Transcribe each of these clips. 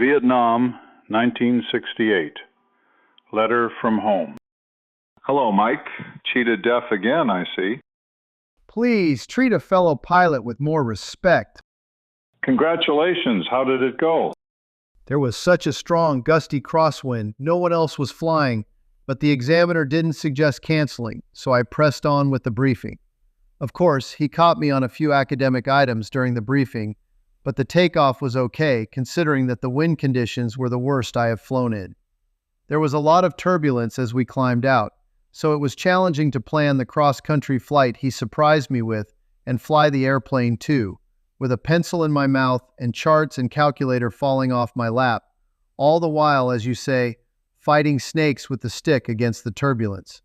Vietnam, 1968. Letter from home. Hello, Mike. Cheated death again, I see. Please treat a fellow pilot with more respect. Congratulations. How did it go? There was such a strong, gusty crosswind, no one else was flying, but the examiner didn't suggest canceling, so I pressed on with the briefing. Of course, he caught me on a few academic items during the briefing, but the takeoff was okay, considering that the wind conditions were the worst I have flown in. There was a lot of turbulence as we climbed out, so it was challenging to plan the cross-country flight he surprised me with and fly the airplane too, with a pencil in my mouth and charts and calculator falling off my lap, all the while, as you say, fighting snakes with the stick against the turbulence.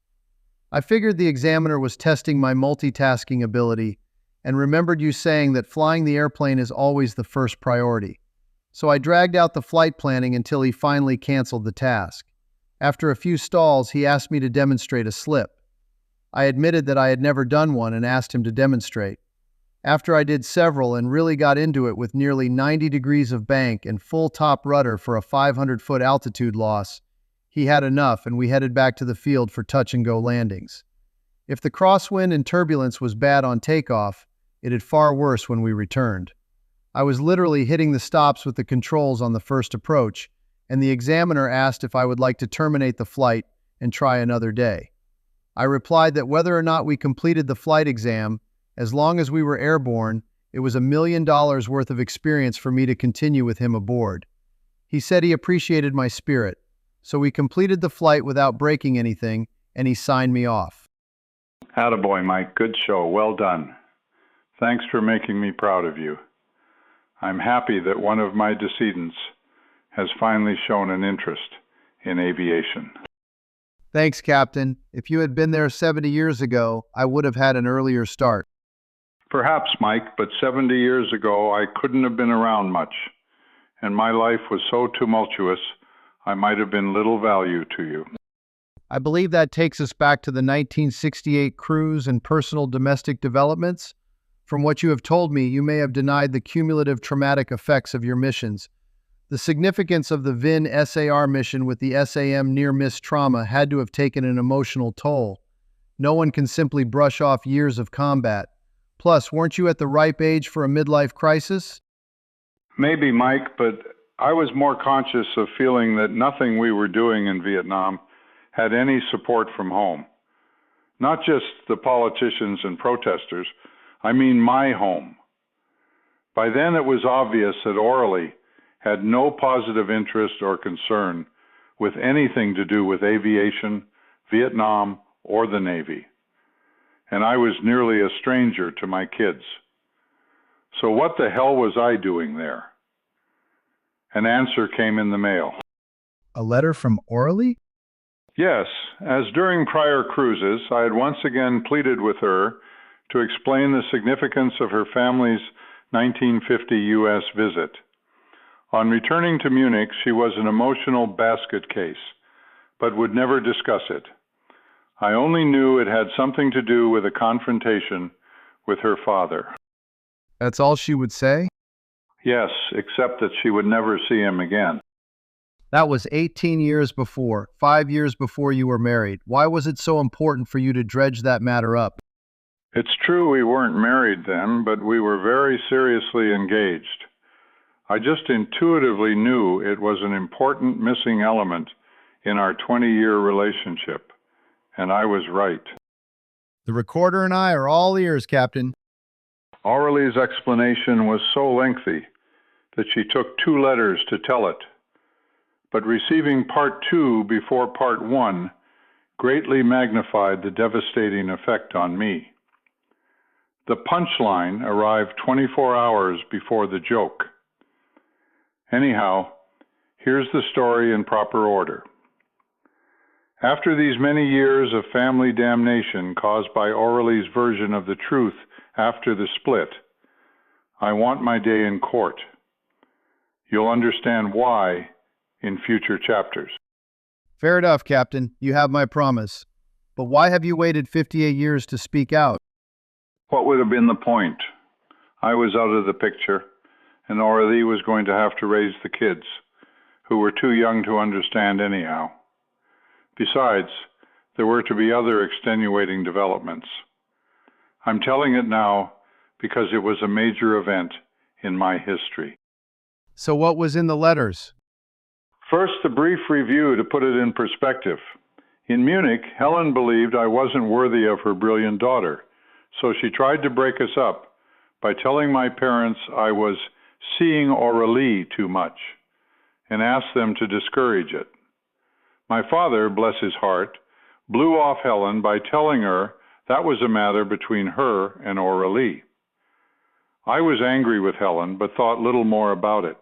I figured the examiner was testing my multitasking ability and remembered you saying that flying the airplane is always the first priority. So I dragged out the flight planning until he finally canceled the task. After a few stalls, he asked me to demonstrate a slip. I admitted that I had never done one and asked him to demonstrate. After I did several and really got into it with nearly 90 degrees of bank and full top rudder for a 500-foot altitude loss, he had enough and we headed back to the field for touch-and-go landings. If the crosswind and turbulence was bad on takeoff, it had far worse when we returned. I was literally hitting the stops with the controls on the first approach, and the examiner asked if I would like to terminate the flight and try another day. I replied that whether or not we completed the flight exam, as long as we were airborne, it was $1 million worth of experience for me to continue with him aboard. He said he appreciated my spirit, so we completed the flight without breaking anything, and he signed me off. Attaboy, Mike. Good show. Well done. Thanks for making me proud of you. I'm happy that one of my decedents has finally shown an interest in aviation. Thanks, Captain. If you had been there 70 years ago, I would have had an earlier start. Perhaps, Mike, but 70 years ago I couldn't have been around much, and my life was so tumultuous I might have been little value to you. I believe that takes us back to the 1968 cruise and personal domestic developments. From what you have told me, you may have denied the cumulative traumatic effects of your missions. The significance of the VIN SAR mission with the SAM near-miss trauma had to have taken an emotional toll. No one can simply brush off years of combat. Plus, weren't you at the ripe age for a midlife crisis? Maybe, Mike, but I was more conscious of feeling that nothing we were doing in Vietnam had any support from home. Not just the politicians and protesters, I mean my home. By then it was obvious that Orly had no positive interest or concern with anything to do with aviation, Vietnam, or the Navy. And I was nearly a stranger to my kids. So what the hell was I doing there? An answer came in the mail. A letter from Orly? Yes, as during prior cruises, I had once again pleaded with her to explain the significance of her family's 1950 U.S. visit. On returning to Munich, she was an emotional basket case, but would never discuss it. I only knew it had something to do with a confrontation with her father. That's all she would say? Yes, except that she would never see him again. That was 18 years before, 5 years before you were married. Why was it so important for you to dredge that matter up? It's true we weren't married then, but we were very seriously engaged. I just intuitively knew it was an important missing element in our 20-year relationship, and I was right. The recorder and I are all ears, Captain. Aurelie's explanation was so lengthy that she took 2 letters to tell it, but receiving part 2 before part 1 greatly magnified the devastating effect on me. The punchline arrived 24 hours before the joke. Anyhow, here's the story in proper order. After these many years of family damnation caused by Aurelie's version of the truth after the split, I want my day in court. You'll understand why in future chapters. Fair enough, Captain. You have my promise. But why have you waited 58 years to speak out? What would have been the point? I was out of the picture, and Aurelie was going to have to raise the kids. who were too young to understand anyhow. Besides, there were to be other extenuating developments. I'm telling it now because it was a major event in my history. So what was in the letters? First, a brief review to put it in perspective. In Munich, Helen believed I wasn't worthy of her brilliant daughter, so she tried to break us up by telling my parents I was seeing Aurélie too much and asked them to discourage it. My father, bless his heart, blew off Helen by telling her that was a matter between her and Aurélie. I was angry with Helen, but thought little more about it.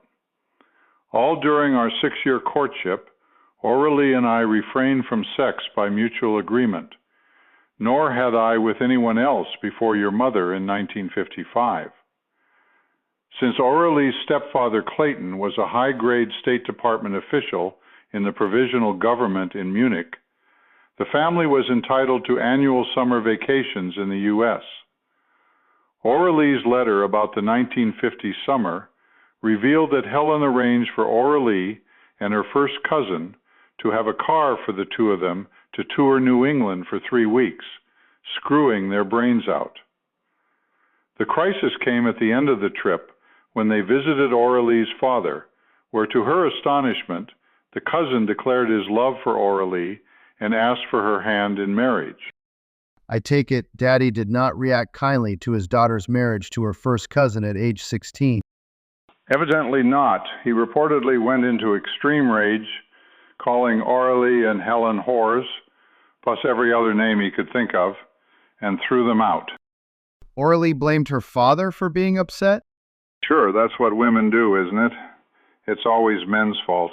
All during our 6-year courtship, Aurélie and I refrained from sex by mutual agreement, nor had I with anyone else before your mother in 1955. Since Aurélie's stepfather Clayton was a high-grade State Department official in the provisional government in Munich, the family was entitled to annual summer vacations in the U.S. Aurélie's letter about the 1950 summer revealed that Helen arranged for Aurélie and her first cousin to have a car for the two of them to tour New England for 3 weeks, screwing their brains out. The crisis came at the end of the trip when they visited Aurélie's father, where to her astonishment, the cousin declared his love for Aurélie and asked for her hand in marriage. I take it Daddy did not react kindly to his daughter's marriage to her first cousin at age 16. Evidently not. He reportedly went into extreme rage, calling Aurélie and Helen whores, plus every other name he could think of, and threw them out. Aurélie blamed her father for being upset? Sure, that's what women do, isn't it? It's always men's fault.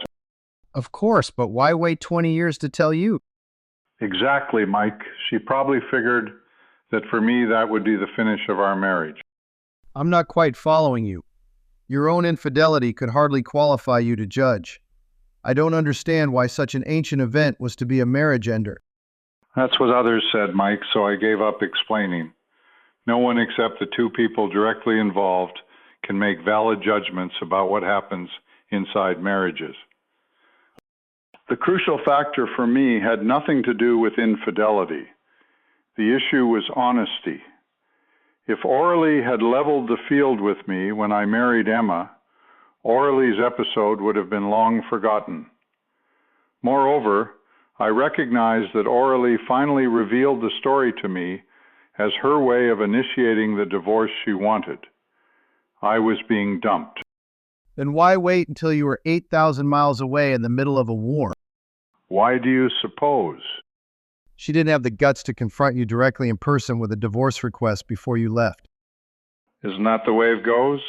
Of course, but why wait 20 years to tell you? Exactly, Mike. She probably figured that for me that would be the finish of our marriage. I'm not quite following you. Your own infidelity could hardly qualify you to judge. I don't understand why such an ancient event was to be a marriage ender. That's what others said, Mike, so I gave up explaining. No one except the two people directly involved can make valid judgments about what happens inside marriages. The crucial factor for me had nothing to do with infidelity. The issue was honesty. If Aurélie had leveled the field with me when I married Emma, Aurélie's episode would have been long forgotten. Moreover, I recognized that Aurélie finally revealed the story to me as her way of initiating the divorce she wanted. I was being dumped. Then why wait until you were 8,000 miles away in the middle of a war? Why do you suppose? She didn't have the guts to confront you directly in person with a divorce request before you left. Isn't that the way it goes?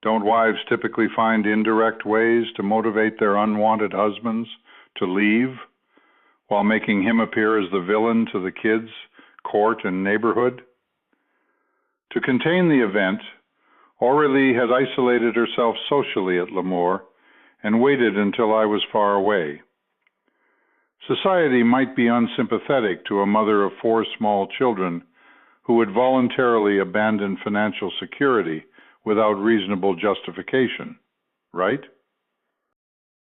Don't wives typically find indirect ways to motivate their unwanted husbands to leave, while making him appear as the villain to the kids, court, and neighborhood? To contain the event, Aurélie had isolated herself socially at L'Amour and waited until I was far away. Society might be unsympathetic to a mother of 4 small children who would voluntarily abandon financial security without reasonable justification, right?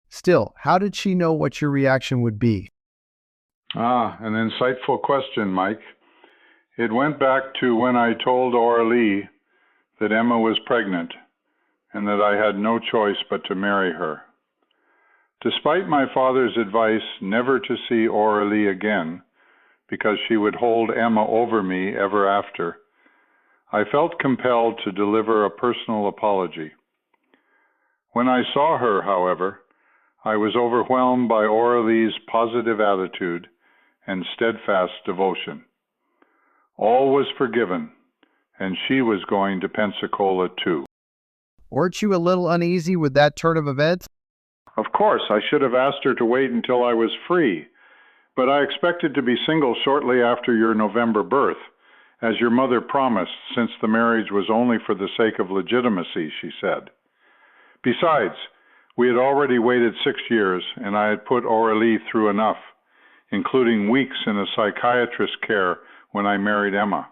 Still, how did she know what your reaction would be? An insightful question, Mike. It went back to when I told Aurélie that Emma was pregnant and that I had no choice but to marry her. Despite my father's advice never to see Aurélie again, because she would hold Emma over me ever after, I felt compelled to deliver a personal apology. When I saw her, however, I was overwhelmed by Aurélie's positive attitude and steadfast devotion. All was forgiven, and she was going to Pensacola too. Weren't you a little uneasy with that turn of events? Of course, I should have asked her to wait until I was free, but I expected to be single shortly after your November birth, as your mother promised, since the marriage was only for the sake of legitimacy, she said. Besides, we had already waited 6 years, and I had put Aurélie through enough, including weeks in a psychiatrist's care when I married Emma.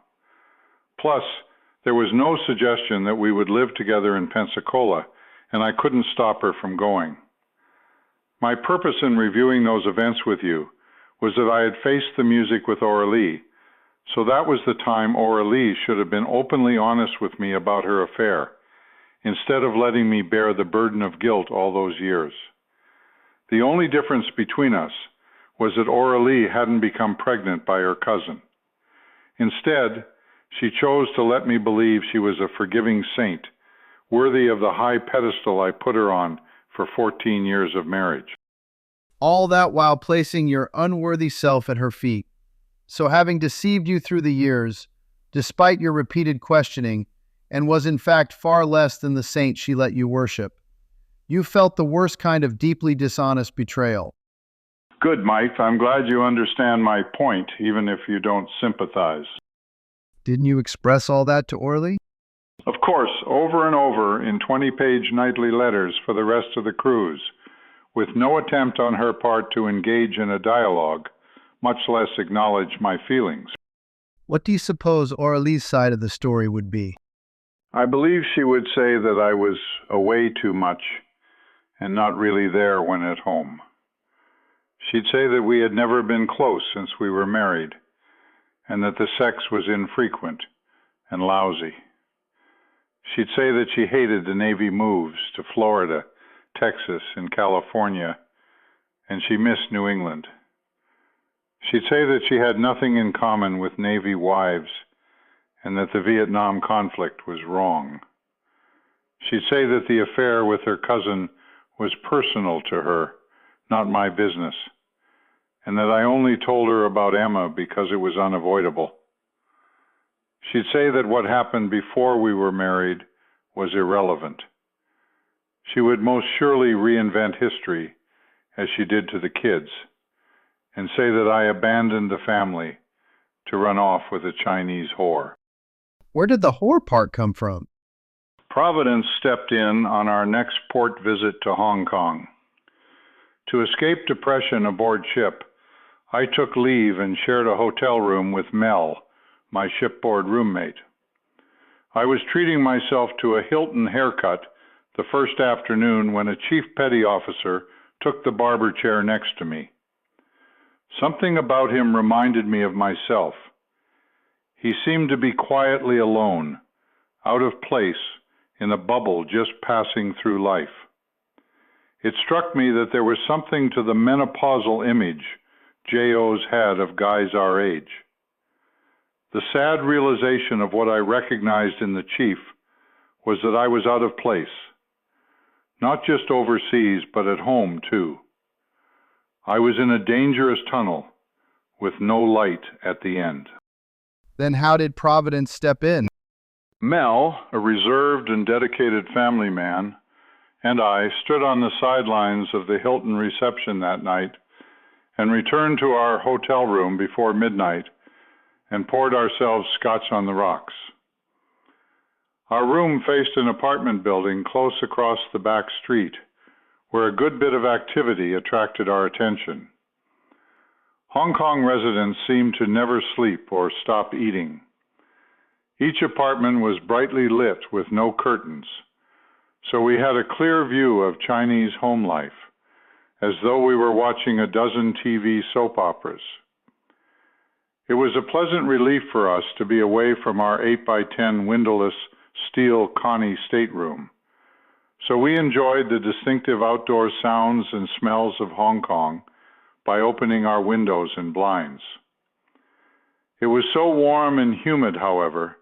Plus, there was no suggestion that we would live together in Pensacola, and I couldn't stop her from going. My purpose in reviewing those events with you was that I had faced the music with Aurelie, so that was the time Aurelie should have been openly honest with me about her affair, instead of letting me bear the burden of guilt all those years. The only difference between us was that Aurelie hadn't become pregnant by her cousin. Instead, she chose to let me believe she was a forgiving saint, worthy of the high pedestal I put her on for 14 years of marriage. All that while placing your unworthy self at her feet. So having deceived you through the years, despite your repeated questioning, and was in fact far less than the saint she let you worship, you felt the worst kind of deeply dishonest betrayal. Good, Mike. I'm glad you understand my point, even if you don't sympathize. Didn't you express all that to Orly? Of course, over and over in 20-page nightly letters for the rest of the cruise, with no attempt on her part to engage in a dialogue, much less acknowledge my feelings. What do you suppose Aurelie's side of the story would be? I believe she would say that I was away too much and not really there when at home. She'd say that we had never been close since we were married, and that the sex was infrequent and lousy. She'd say that she hated the Navy moves to Florida, Texas, and California, and she missed New England. She'd say that she had nothing in common with Navy wives and that the Vietnam conflict was wrong. She'd say that the affair with her cousin was personal to her, not my business, and that I only told her about Emma because it was unavoidable. She'd say that what happened before we were married was irrelevant. She would most surely reinvent history, as she did to the kids, and say that I abandoned the family to run off with a Chinese whore. Where did the whore part come from? Providence stepped in on our next port visit to Hong Kong. To escape depression aboard ship, I took leave and shared a hotel room with Mel, my shipboard roommate. I was treating myself to a Hilton haircut the first afternoon when a chief petty officer took the barber chair next to me. Something about him reminded me of myself. He seemed to be quietly alone, out of place, in a bubble just passing through life. It struck me that there was something to the menopausal image JOs had of guys our age. The sad realization of what I recognized in the chief was that I was out of place, not just overseas, but at home too. I was in a dangerous tunnel with no light at the end. Then how did Providence step in? Mel, a reserved and dedicated family man, and I stood on the sidelines of the Hilton reception that night and returned to our hotel room before midnight and poured ourselves scotch on the rocks. Our room faced an apartment building close across the back street, where a good bit of activity attracted our attention. Hong Kong residents seemed to never sleep or stop eating. Each apartment was brightly lit with no curtains, so we had a clear view of Chinese home life, as though we were watching a dozen TV soap operas. It was a pleasant relief for us to be away from our 8x10 windowless steel Connie stateroom, so we enjoyed the distinctive outdoor sounds and smells of Hong Kong by opening our windows and blinds. It was so warm and humid, however,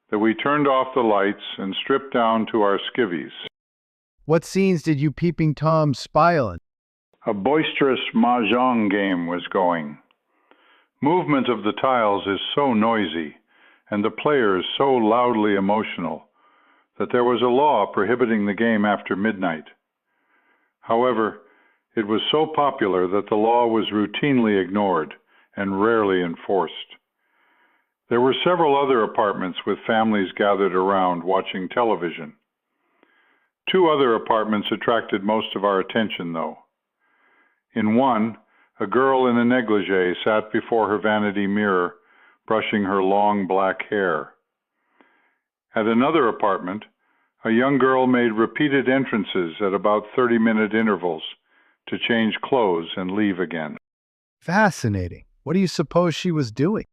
that we turned off the lights and stripped down to our skivvies. What scenes did you Peeping Tom spy on? A boisterous mahjong game was going. Movement of the tiles is so noisy, and the players so loudly emotional, that there was a law prohibiting the game after midnight. However, it was so popular that the law was routinely ignored and rarely enforced. There were several other apartments with families gathered around watching television. 2 other apartments attracted most of our attention, though. In one, a girl in a negligee sat before her vanity mirror, brushing her long black hair. At another apartment, a young girl made repeated entrances at about 30-minute intervals to change clothes and leave again. Fascinating. What do you suppose she was doing?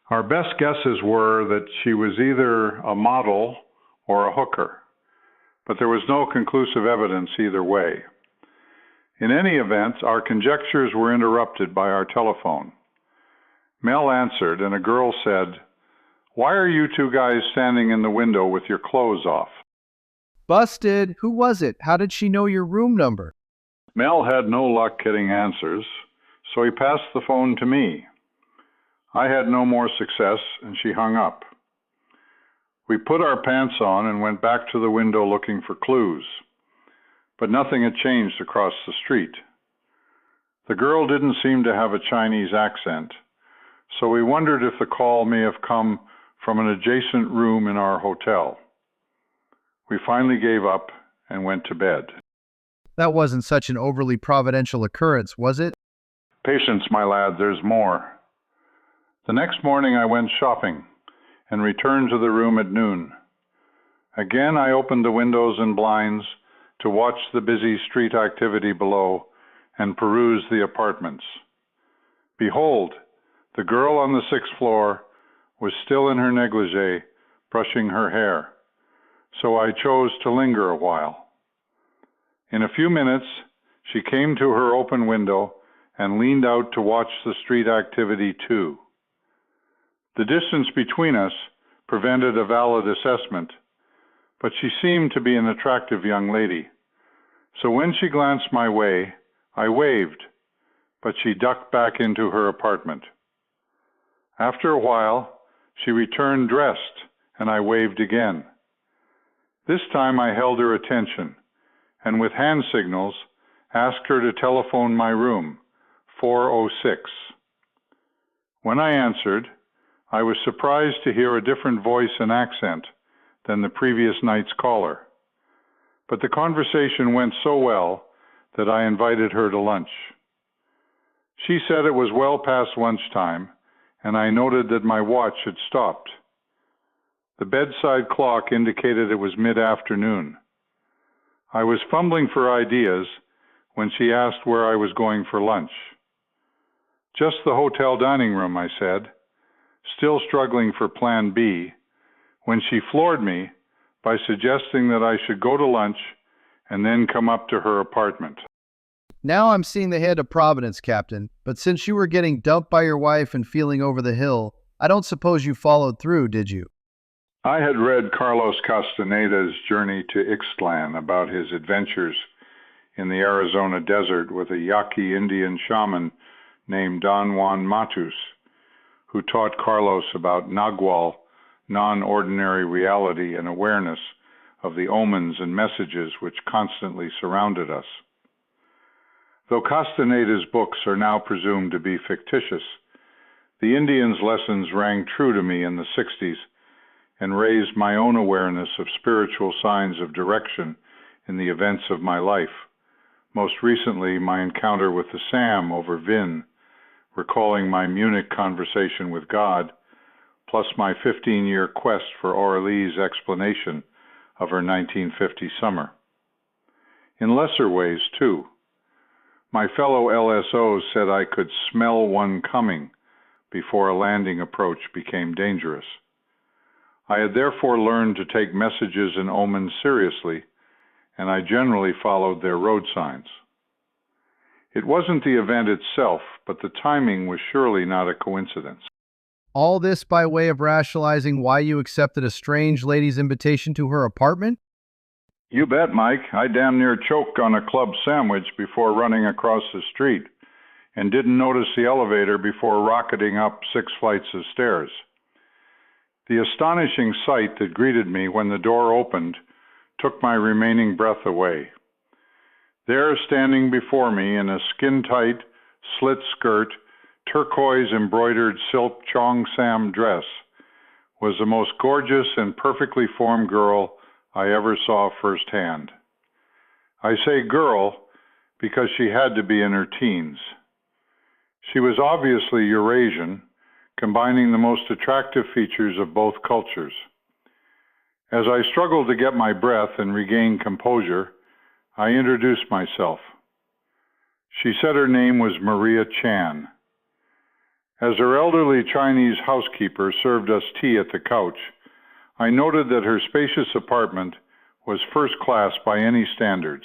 Our best guesses were that she was either a model or a hooker, but there was no conclusive evidence either way. In any event, our conjectures were interrupted by our telephone. Mel answered, and a girl said, "Why are you two guys standing in the window with your clothes off?" Busted. Who was it? How did she know your room number? Mel had no luck getting answers, so he passed the phone to me. I had no more success, and she hung up. We put our pants on and went back to the window looking for clues, but nothing had changed across the street. The girl didn't seem to have a Chinese accent, so we wondered if the call may have come from an adjacent room in our hotel. We finally gave up and went to bed. That wasn't such an overly providential occurrence, was it? Patience, my lad, there's more. The next morning I went shopping and returned to the room at noon. Again I opened the windows and blinds to watch the busy street activity below and peruse the apartments. Behold, the girl on the 6th floor was still in her negligee, brushing her hair, so I chose to linger a while. In a few minutes, she came to her open window and leaned out to watch the street activity too. The distance between us prevented a valid assessment, but she seemed to be an attractive young lady. So when she glanced my way, I waved, but she ducked back into her apartment. After a while, she returned dressed, and I waved again. This time I held her attention, and with hand signals, asked her to telephone my room, 406. When I answered, I was surprised to hear a different voice and accent than the previous night's caller. But the conversation went so well that I invited her to lunch. She said it was well past lunchtime, and I noted that my watch had stopped. The bedside clock indicated it was mid-afternoon. I was fumbling for ideas when she asked where I was going for lunch. Just the hotel dining room, I said, still struggling for plan B, when she floored me by suggesting that I should go to lunch and then come up to her apartment. Now I'm seeing the hand of Providence, Captain, but since you were getting dumped by your wife and feeling over the hill, I don't suppose you followed through, did you? I had read Carlos Castaneda's Journey to Ixtlan about his adventures in the Arizona desert with a Yaqui Indian shaman named Don Juan Matus, who taught Carlos about Nagual, non-ordinary reality and awareness of the omens and messages which constantly surrounded us. Though Castaneda's books are now presumed to be fictitious, the Indians' lessons rang true to me in the 60s and raised my own awareness of spiritual signs of direction in the events of my life, most recently my encounter with the Sam over Vin, recalling my Munich conversation with God, plus my 15-year quest for Aurelie's explanation of her 1950 summer. In lesser ways, too. My fellow LSOs said I could smell one coming before a landing approach became dangerous. I had therefore learned to take messages and omens seriously, and I generally followed their road signs. It wasn't the event itself, but the timing was surely not a coincidence. All this by way of rationalizing why you accepted a strange lady's invitation to her apartment? You bet, Mike. I damn near choked on a club sandwich before running across the street, and didn't notice the elevator before rocketing up 6 flights of stairs. The astonishing sight that greeted me when the door opened took my remaining breath away. There, standing before me in a skin-tight, slit-skirt, turquoise-embroidered silk cheongsam dress, was the most gorgeous and perfectly formed girl I ever saw firsthand. I say girl because she had to be in her teens. She was obviously Eurasian, combining the most attractive features of both cultures. As I struggled to get my breath and regain composure, I introduced myself. She said her name was Maria Chan. As her elderly Chinese housekeeper served us tea at the couch, I noted that her spacious apartment was first class by any standards.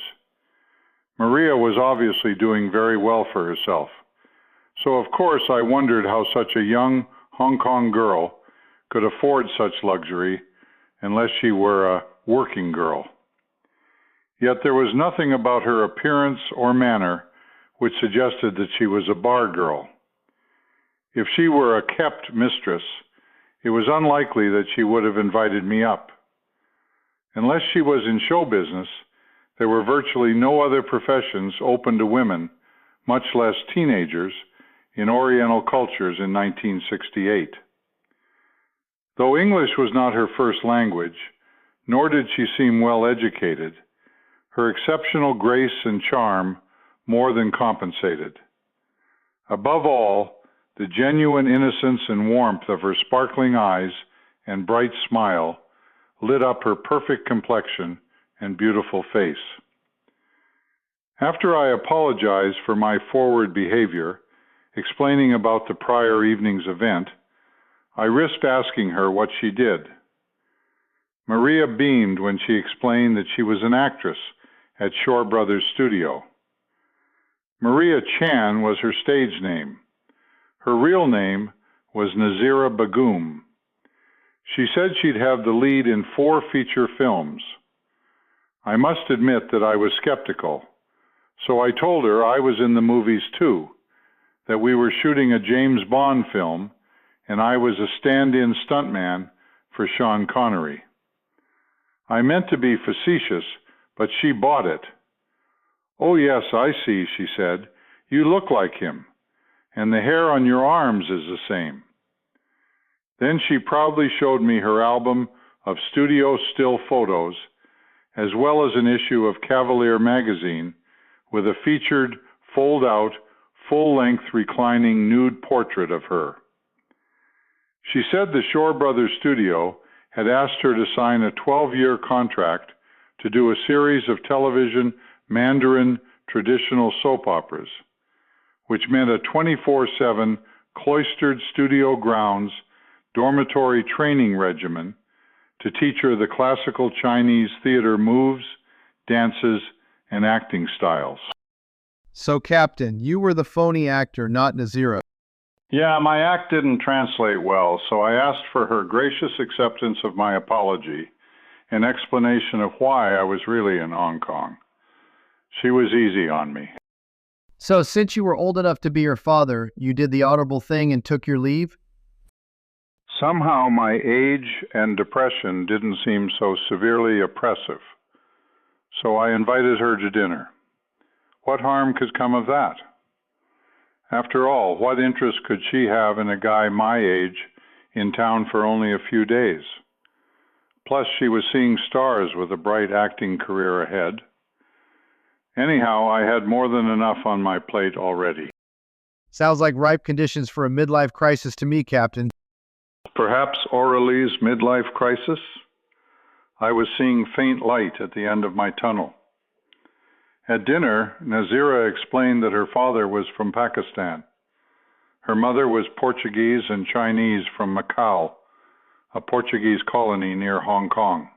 Maria was obviously doing very well for herself, so of course I wondered how such a young Hong Kong girl could afford such luxury unless she were a working girl. Yet there was nothing about her appearance or manner which suggested that she was a bar girl. If she were a kept mistress, it was unlikely that she would have invited me up. Unless she was in show business, there were virtually no other professions open to women, much less teenagers, in Oriental cultures in 1968. Though English was not her first language, nor did she seem well educated, her exceptional grace and charm more than compensated. Above all, the genuine innocence and warmth of her sparkling eyes and bright smile lit up her perfect complexion and beautiful face. After I apologized for my forward behavior, explaining about the prior evening's event, I risked asking her what she did. Maria beamed when she explained that she was an actress at Shaw Brothers Studio. Maria Chan was her stage name. Her real name was Nazira Begum. She said she'd have the lead in 4 feature films. I must admit that I was skeptical, so I told her I was in the movies too, that we were shooting a James Bond film, and I was a stand-in stuntman for Sean Connery. I meant to be facetious, but she bought it. "Oh yes, I see," she said. "You look like him, and the hair on your arms is the same." Then she proudly showed me her album of studio still photos, as well as an issue of Cavalier magazine with a featured, fold-out, full-length reclining nude portrait of her. She said the Shaw Brothers Studio had asked her to sign a 12-year contract to do a series of television Mandarin traditional soap operas, which meant a 24/7 cloistered studio grounds dormitory training regimen to teach her the classical Chinese theater moves, dances, and acting styles. So, Captain, you were the phony actor, not Nazira. Yeah, my act didn't translate well, so I asked for her gracious acceptance of my apology and explanation of why I was really in Hong Kong. She was easy on me. So, since you were old enough to be her father, you did the honorable thing and took your leave? Somehow my age and depression didn't seem so severely oppressive, so I invited her to dinner. What harm could come of that? After all, what interest could she have in a guy my age in town for only a few days? Plus, she was seeing stars with a bright acting career ahead. Anyhow, I had more than enough on my plate already. Sounds like ripe conditions for a midlife crisis to me, Captain. Perhaps Aurelie's midlife crisis? I was seeing faint light at the end of my tunnel. At dinner, Nazira explained that her father was from Pakistan. Her mother was Portuguese and Chinese from Macau, a Portuguese colony near Hong Kong.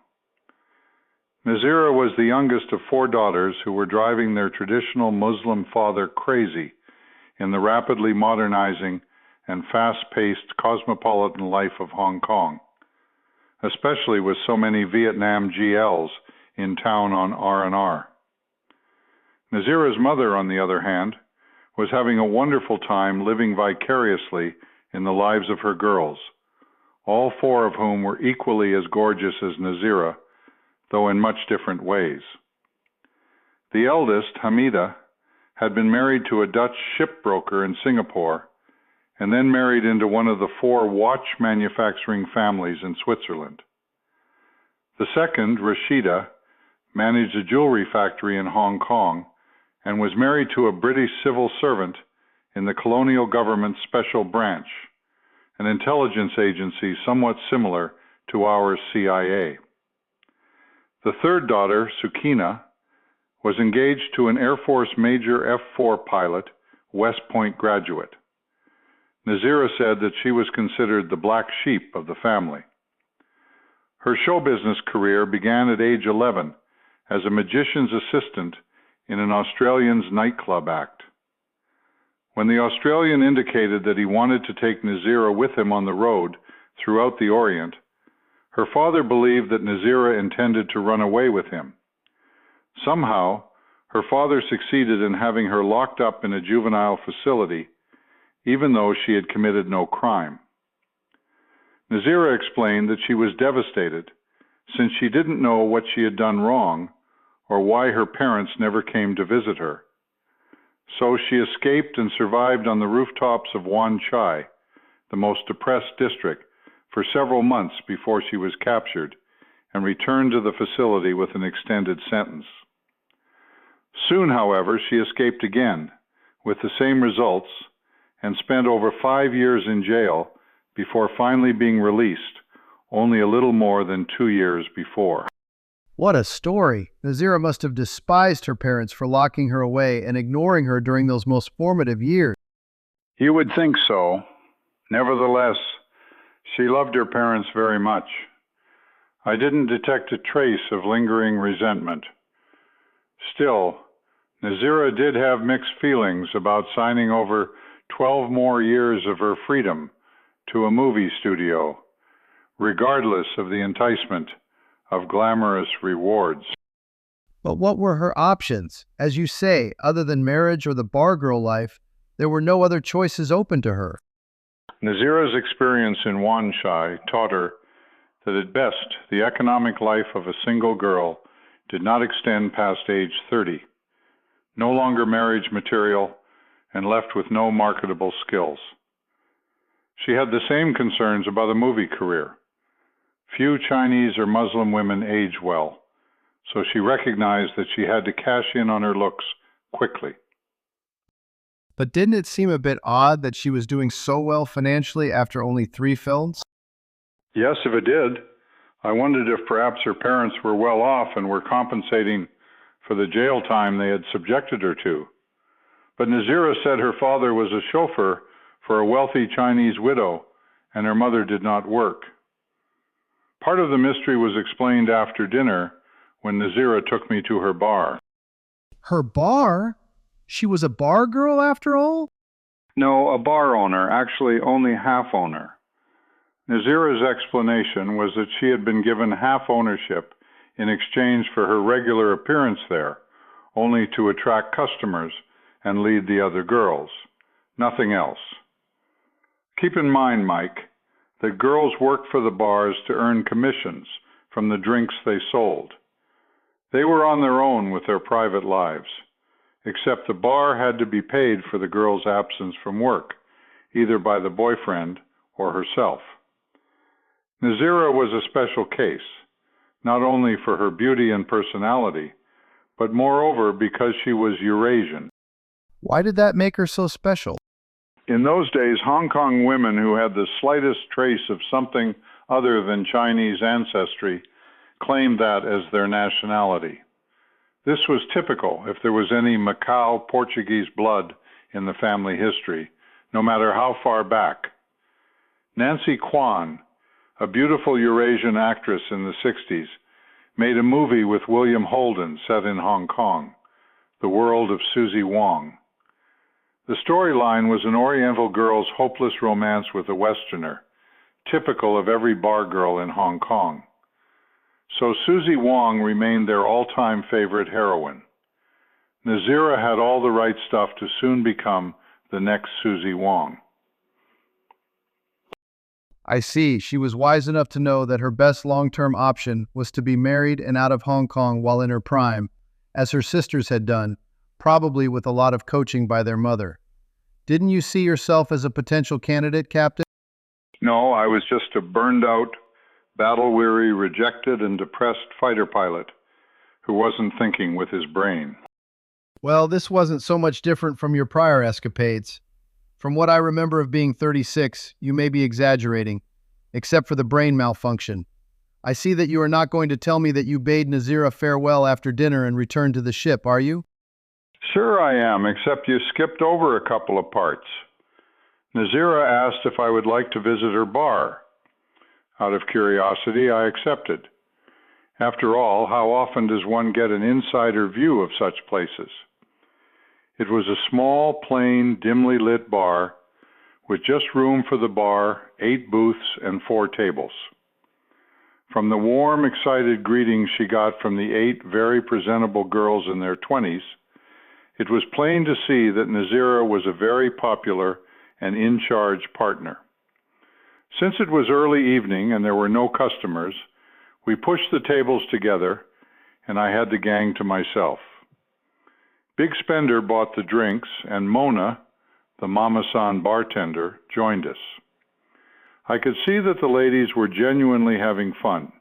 Nazira was the youngest of 4 daughters who were driving their traditional Muslim father crazy in the rapidly modernizing and fast-paced cosmopolitan life of Hong Kong, especially with so many Vietnam GLs in town on R&R. Nazira's mother, on the other hand, was having a wonderful time living vicariously in the lives of her girls, all 4 of whom were equally as gorgeous as Nazira, though in much different ways. The eldest, Hamida, had been married to a Dutch shipbroker in Singapore, and then married into one of the 4 watch manufacturing families in Switzerland. The second, Rashida, managed a jewelry factory in Hong Kong and was married to a British civil servant in the colonial government's special branch, an intelligence agency somewhat similar to our CIA. The third daughter, Sukina, was engaged to an Air Force Major F-4 pilot, West Point graduate. Nazira said that she was considered the black sheep of the family. Her show business career began at age 11 as a magician's assistant in an Australian's nightclub act. When the Australian indicated that he wanted to take Nazira with him on the road throughout the Orient, her father believed that Nazira intended to run away with him. Somehow, her father succeeded in having her locked up in a juvenile facility, even though she had committed no crime. Nazira explained that she was devastated, since she didn't know what she had done wrong or why her parents never came to visit her. So she escaped and survived on the rooftops of Wan Chai, the most depressed district, for several months before she was captured and returned to the facility with an extended sentence. Soon, however, she escaped again, with the same results, and spent over 5 years in jail before finally being released, only a little more than 2 years before. What a story! Nazira must have despised her parents for locking her away and ignoring her during those most formative years. You would think so. Nevertheless, she loved her parents very much. I didn't detect a trace of lingering resentment. Still, Nazira did have mixed feelings about signing over 12 more years of her freedom to a movie studio, regardless of the enticement of glamorous rewards. But what were her options? As you say, other than marriage or the bar girl life, there were no other choices open to her. Nazira's experience in Wan Chai taught her that at best, the economic life of a single girl did not extend past age 30, no longer marriage material, and left with no marketable skills. She had the same concerns about a movie career. Few Chinese or Muslim women age well, so she recognized that she had to cash in on her looks quickly. But didn't it seem a bit odd that she was doing so well financially after only 3 films? Yes, if it did. I wondered if perhaps her parents were well off and were compensating for the jail time they had subjected her to. But Nazira said her father was a chauffeur for a wealthy Chinese widow, and her mother did not work. Part of the mystery was explained after dinner when Nazira took me to her bar. Her bar? She was a bar girl after all? No, a bar owner, actually only half owner. Nazira's explanation was that she had been given half ownership in exchange for her regular appearance there, only to attract customers and lead the other girls. Nothing else. Keep in mind, Mike, that girls worked for the bars to earn commissions from the drinks they sold. They were on their own with their private lives, except the bar had to be paid for the girl's absence from work, either by the boyfriend or herself. Nazira was a special case, not only for her beauty and personality, but moreover because she was Eurasian. Why did that make her so special? In those days, Hong Kong women who had the slightest trace of something other than Chinese ancestry claimed that as their nationality. This was typical if there was any Macau Portuguese blood in the family history, no matter how far back. Nancy Kwan, a beautiful Eurasian actress in the 60s, made a movie with William Holden set in Hong Kong, The World of Susie Wong. The storyline was an Oriental girl's hopeless romance with a Westerner, typical of every bar girl in Hong Kong. So Susie Wong remained their all-time favorite heroine. Nazira had all the right stuff to soon become the next Susie Wong. I see. She was wise enough to know that her best long-term option was to be married and out of Hong Kong while in her prime, as her sisters had done, probably with a lot of coaching by their mother. Didn't you see yourself as a potential candidate, Captain? No, I was just a burned-out, battle-weary, rejected, and depressed fighter pilot who wasn't thinking with his brain. Well, this wasn't so much different from your prior escapades. From what I remember of being 36, you may be exaggerating, except for the brain malfunction. I see that you are not going to tell me that you bade Nazira farewell after dinner and returned to the ship, are you? Sure I am, except you skipped over a couple of parts. Nazira asked if I would like to visit her bar. Out of curiosity, I accepted. After all, how often does one get an insider view of such places? It was a small, plain, dimly lit bar with just room for the bar, 8 booths, and 4 tables. From the warm, excited greetings she got from the 8 very presentable girls in their 20s, it was plain to see that Nazira was a very popular and in-charge partner. Since it was early evening and there were no customers, we pushed the tables together, and I had the gang to myself. Big Spender bought the drinks, and Mona, the Mama-san bartender, joined us. I could see that the ladies were genuinely having fun.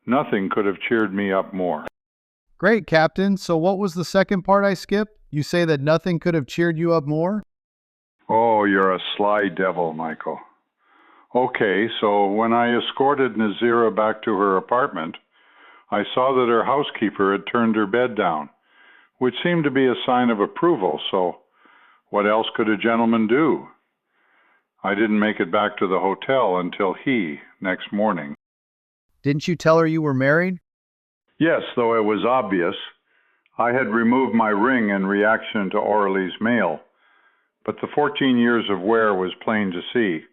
Nothing could have cheered me up more. Great, Captain. So what was the second part I skipped? You say that nothing could have cheered you up more? Oh, you're a sly devil, Michael. Okay, so when I escorted Nazira back to her apartment, I saw that her housekeeper had turned her bed down, which seemed to be a sign of approval, so what else could a gentleman do? I didn't make it back to the hotel until next morning. Didn't you tell her you were married? Yes, though it was obvious. I had removed my ring in reaction to Auralie's mail, but the 14 years of wear was plain to see.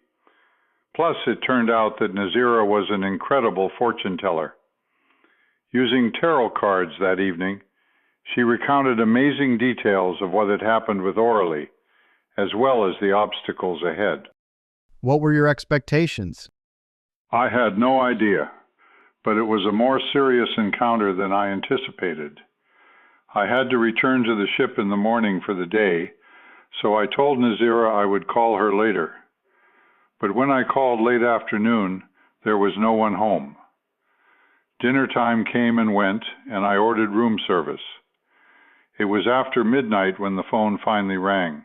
Plus, it turned out that Nazira was an incredible fortune teller. Using tarot cards that evening, she recounted amazing details of what had happened with Auralie, as well as the obstacles ahead. What were your expectations? I had no idea, but it was a more serious encounter than I anticipated. I had to return to the ship in the morning for the day, so I told Nazira I would call her later. But when I called late afternoon, there was no one home. Dinner time came and went, and I ordered room service. It was after midnight when the phone finally rang.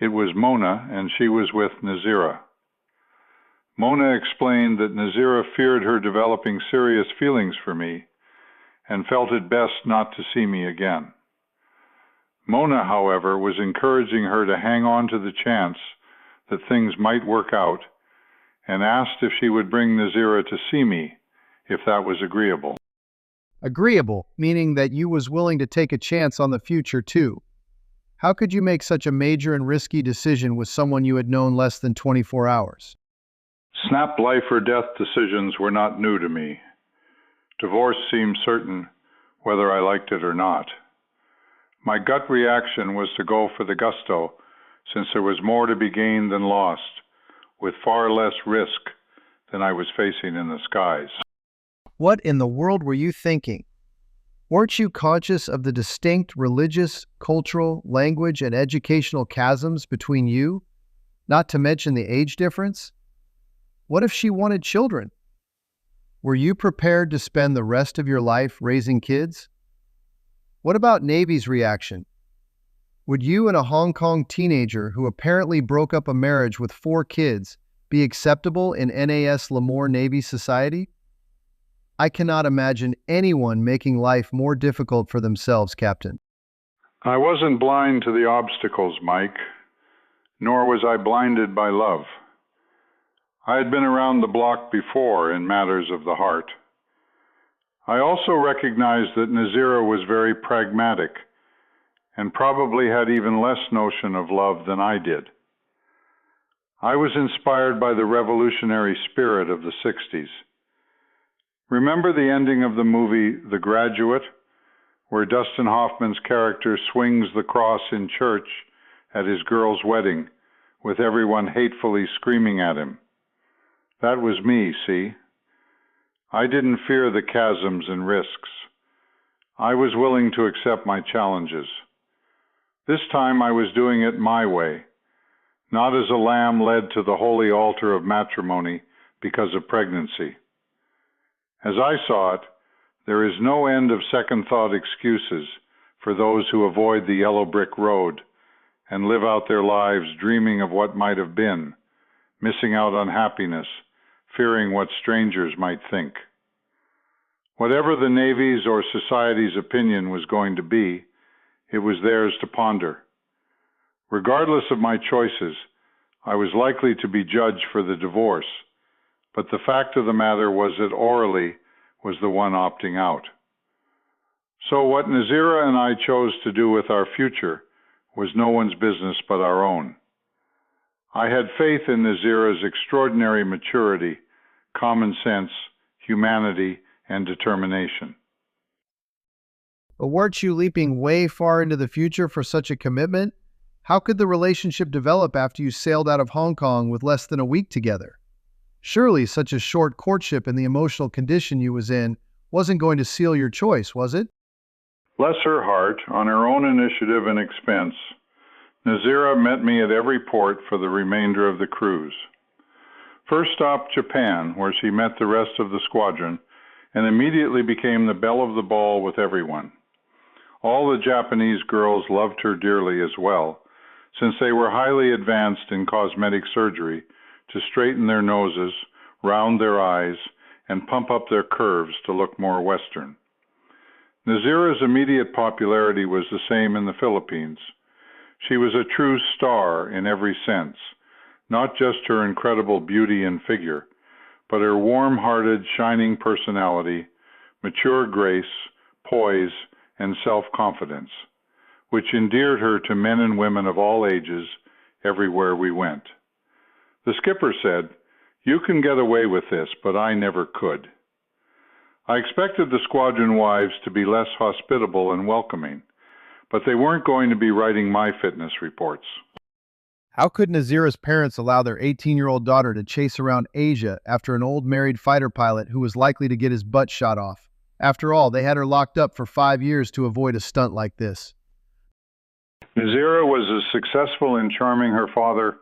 It was Mona, and she was with Nazira. Mona explained that Nazira feared her developing serious feelings for me and felt it best not to see me again. Mona, however, was encouraging her to hang on to the chance that things might work out, and asked if she would bring Nazira to see me, if that was agreeable. Agreeable, meaning that you was willing to take a chance on the future too. How could you make such a major and risky decision with someone you had known less than 24 hours? Snap life or death decisions were not new to me. Divorce seemed certain, whether I liked it or not. My gut reaction was to go for the gusto, since there was more to be gained than lost, with far less risk than I was facing in the skies. What in the world were you thinking? Weren't you conscious of the distinct religious, cultural, language, and educational chasms between you, not to mention the age difference? What if she wanted children? Were you prepared to spend the rest of your life raising kids? What about Navy's reaction? Would you and a Hong Kong teenager who apparently broke up a marriage with 4 kids be acceptable in NAS Lemoore Navy society? I cannot imagine anyone making life more difficult for themselves, Captain. I wasn't blind to the obstacles, Mike, nor was I blinded by love. I had been around the block before in matters of the heart. I also recognized that Nazira was very pragmatic and probably had even less notion of love than I did. I was inspired by the revolutionary spirit of the 60s. Remember the ending of the movie The Graduate, where Dustin Hoffman's character swings the cross in church at his girl's wedding, with everyone hatefully screaming at him? That was me, see? I didn't fear the chasms and risks. I was willing to accept my challenges. This time I was doing it my way, not as a lamb led to the holy altar of matrimony because of pregnancy. As I saw it, there is no end of second-thought excuses for those who avoid the yellow brick road and live out their lives dreaming of what might have been, missing out on happiness, fearing what strangers might think. Whatever the Navy's or society's opinion was going to be, it was theirs to ponder. Regardless of my choices, I was likely to be judged for the divorce, but the fact of the matter was that Aurelie was the one opting out. So what Nazira and I chose to do with our future was no one's business but our own. I had faith in Nazira's extraordinary maturity, common sense, humanity, and determination. But weren't you leaping way far into the future for such a commitment? How could the relationship develop after you sailed out of Hong Kong with less than a week together? Surely such a short courtship and the emotional condition you was in wasn't going to seal your choice, was it? Bless her heart, on her own initiative and expense, Nazira met me at every port for the remainder of the cruise. First stop Japan, where she met the rest of the squadron, and immediately became the belle of the ball with everyone. All the Japanese girls loved her dearly as well, since they were highly advanced in cosmetic surgery to straighten their noses, round their eyes, and pump up their curves to look more Western. Nazira's immediate popularity was the same in the Philippines. She was a true star in every sense, not just her incredible beauty and figure, but her warm-hearted, shining personality, mature grace, poise, and self-confidence, which endeared her to men and women of all ages everywhere we went. The skipper said, "You can get away with this, but I never could." I expected the squadron wives to be less hospitable and welcoming, but they weren't going to be writing my fitness reports. How could Nazira's parents allow their 18-year-old daughter to chase around Asia after an old married fighter pilot who was likely to get his butt shot off? After all, they had her locked up for 5 years to avoid a stunt like this. Nazira was as successful in charming her father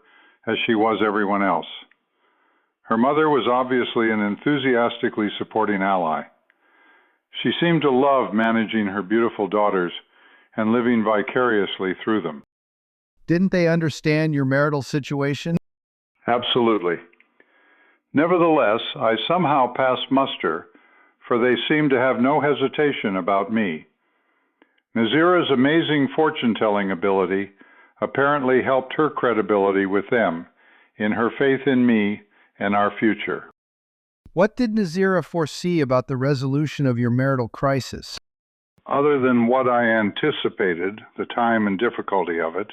as she was everyone else. Her mother was obviously an enthusiastically supporting ally. She seemed to love managing her beautiful daughters and living vicariously through them. Didn't they understand your marital situation? Absolutely. Nevertheless, I somehow passed muster, for they seemed to have no hesitation about me. Nazira's amazing fortune-telling ability apparently helped her credibility with them in her faith in me and our future. What did Nazira foresee about the resolution of your marital crisis? Other than what I anticipated, the time and difficulty of it,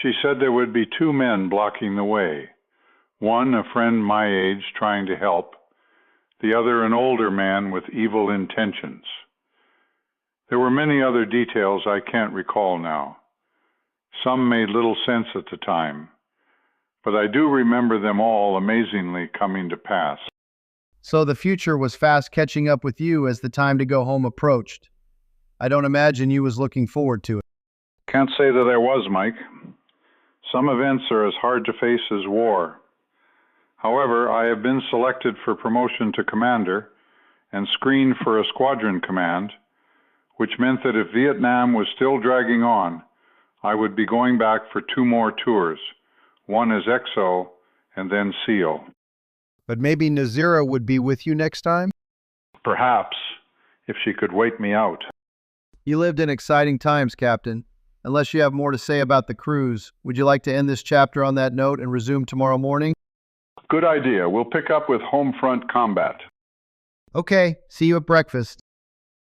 she said there would be 2 men blocking the way. One, a friend my age trying to help, the other an older man with evil intentions. There were many other details I can't recall now. Some made little sense at the time, but I do remember them all amazingly coming to pass. So the future was fast catching up with you as the time to go home approached. I don't imagine you was looking forward to it. Can't say that I was, Mike. Some events are as hard to face as war. However, I have been selected for promotion to commander and screened for a squadron command, which meant that if Vietnam was still dragging on, I would be going back for 2 more tours, one as XO and then SEAL. But maybe Nazira would be with you next time? Perhaps, if she could wait me out. You lived in exciting times, Captain. Unless you have more to say about the cruise, would you like to end this chapter on that note and resume tomorrow morning? Good idea. We'll pick up with home front combat. Okay, see you at breakfast.